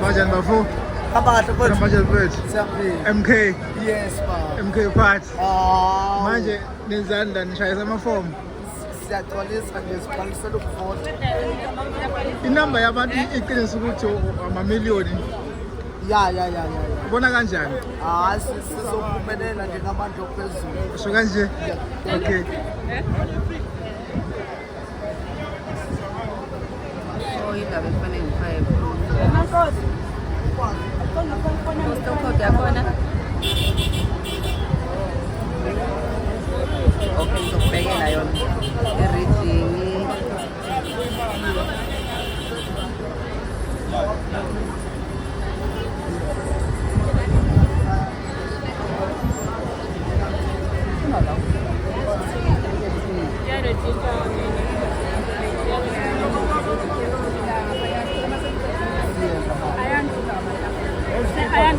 Banjani bafo? Kabahle mfethu. Banjani mfethu? Siyaphila. MK, Yes ba. MK Party. Manje Manje nenzani la nishayisa amafomu? siyagcwalisa nje siqalisela ukuvota. Inamba yabantu iqinisa ukuthi amamiliyoni. Ya. Ubona kanjani? Sizophumelela nje ngamandla ophezulu. Sho kanje? Okay. Oh, indaba efanele ngifaye. Postal code yakhona. Okay, ngizokubhekela yona. Ereading. Ayan,